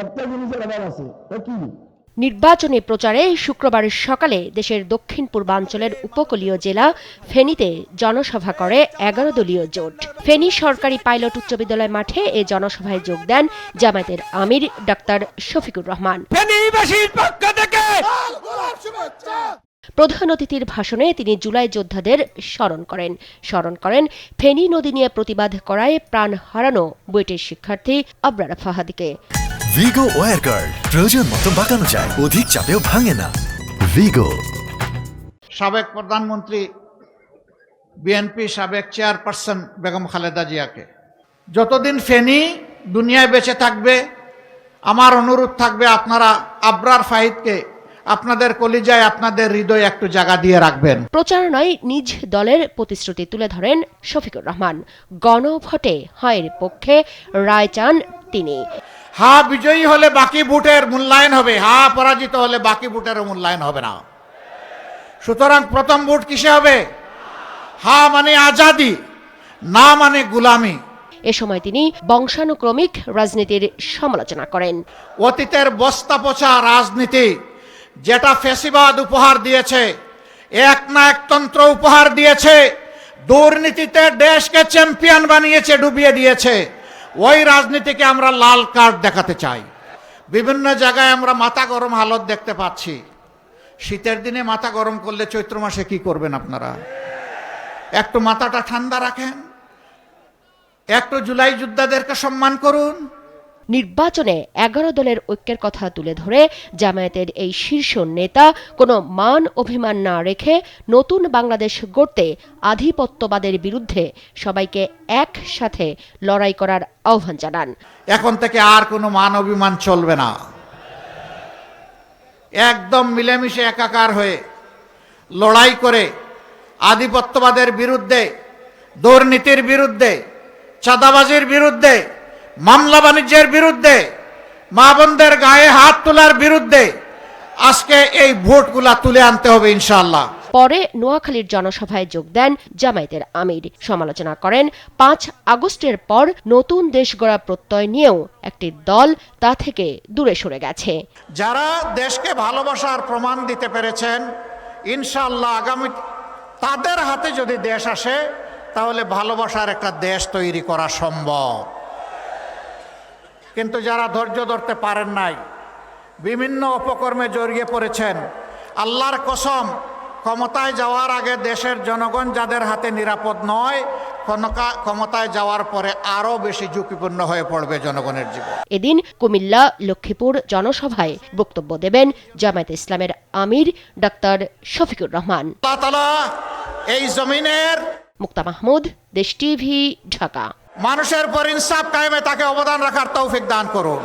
একটা জিনিসের অভাব আছে, কি? নির্বাচনী প্রচারে শুক্রবার সকালে দেশের দক্ষিণ পূর্বাঞ্চলের উপকূলীয় জেলা ফেনীতে জনসভা করে 11 দলীয় জোট। ফেনী সরকারি পাইলট উচ্চ বিদ্যালয় মাঠে এ জনসভায় যোগ দেন জামায়াতের আমির ডাক্তার শফিকুর রহমান। প্রধান অতিথির ভাষণে তিনি জুলাই যোদ্ধাদের স্মরণ করেন ফেনী নদী নিয়ে প্রতিবাদ করায় প্রাণ হারানো বুয়েটের শিক্ষার্থী আবরার ফাহাদকে। ভিগো ওয়্যার গার্ড প্রয়োজন মতো বাঁকানো যায়, অধিক চাপেও ভাঙে না। ভিগো। সাবেক প্রধানমন্ত্রী বিএনপি সাবেক চেয়ারপারসন বেগম খালেদা জিয়াকে, যতদিন ফেনী দুনিয়ায় বেঁচে থাকবে আমার অনুরোধ থাকবে আপনারা আবরার ফাহিদকে আপনাদের কলিজায় আপনাদের হৃদয়ে একটু জায়গা দিয়ে রাখবেন। প্রচারণায় নিজ দলের প্রতিশ্রুতি তুলে ধরেন শফিকুর রহমান। গণভোটে হায়ের পক্ষে রায় চান তিনি। হ্যাঁ বিজয়ী হলে বাকি ভোটের মূল্যায়ন হবে, হ্যাঁ পরাজিত হলে বাকি ভোটের মূল্যায়ন হবে না। সুতরাং প্রথম ভোট কিসে হবে? হ্যাঁ মানে আজাদি, না মানে গুলামি। এ সময় তিনি বংশানুক্রমিক রাজনীতির সমালোচনা করেন। অতীতের বস্তা পচা রাজনীতি যেটা ফ্যাসিবাদ উপহার দিয়েছে, এক না একতন্ত্র উপহার দিয়েছে, দুর্নীতিতে দেশকে চ্যাম্পিয়ন বানিয়েছে, ডুবিয়ে দিয়েছে, ওই রাজনীতিকে আমরা লাল কার্ড দেখাতে চাই। বিভিন্ন জায়গায় আমরা মাথা গরম হালত দেখতে পাচ্ছি। শীতের দিনে মাথা গরম করলে চৈত্র মাসে কি করবেন আপনারা? একটু মাথাটা ঠান্ডা রাখেন, একটু জুলাই যোদ্ধাদেরকে সম্মান করুন। নির্বাচনে 11 দলের ঐক্যের কথা তুলে ধরে জামায়াতের এই শীর্ষ নেতা কোনো মান অভিমান না রেখে নতুন বাংলাদেশ গড়তে আধিপত্যবাদের বিরুদ্ধে সবাইকে একসাথে লড়াই করার আহ্বান জানান। এখন থেকে আর কোনো মান অভিমান চলবে না, একদম মিলেমিশে একাকার হয়ে লড়াই করে আধিপত্যবাদের বিরুদ্ধে, দুর্নীতির বিরুদ্ধে, চাঁদাবাজির বিরুদ্ধে, মামলা বাণিজ্যের বিরুদ্ধে, মা বোনদের গায়ে হাত তোলার বিরুদ্ধে আজকে এই ভোটগুলা তুলে আনতে হবে ইনশাআল্লাহ। পরে নোয়াখালীর জনসভায় যোগ দেন জামায়াতের আমির। সমালোচনা করেন 5 আগস্টের পর নতুন দেশ গড়া প্রত্যয় নিয়েও একটি দল তা থেকে দূরে সরে গেছে। যারা দেশকে ভালোবাসার প্রমাণ দিতে পেরেছেন, ইনশাআল্লাহ আগামী তাদের হাতে যদি দেশ আসে তাহলে ভালোবাসার একটা দেশ তৈরি করা সম্ভব। কিন্তু যারা ধৈর্য ধরতে পারেন নাই, বিভিন্ন অপকর্মে জড়িয়ে পড়েছেন, আল্লাহর কসম ক্ষমতায় যাওয়ার আগে দেশের জনগণ যাদের হাতে নিরাপদ নয়, ক্ষমতায় যাওয়ার পরে আরো বেশি ঝুঁকিপূর্ণ হয়ে পড়বে জনগণের জীবন। এদিন কুমিল্লা লক্ষ্মীপুর জনসভায় বক্তব্য দেবেন জামায়াতে ইসলামের আমির ডাক্তার শফিকুর রহমান। আল্লাহ তাআলা এই জমিনের মুক্তা মাহমুদ, দেশ টিভি, ঢাকা। মানুষের পর ইনসাফ কায়েমে তাকে অবদান রাখার তৌফিক দান করুন।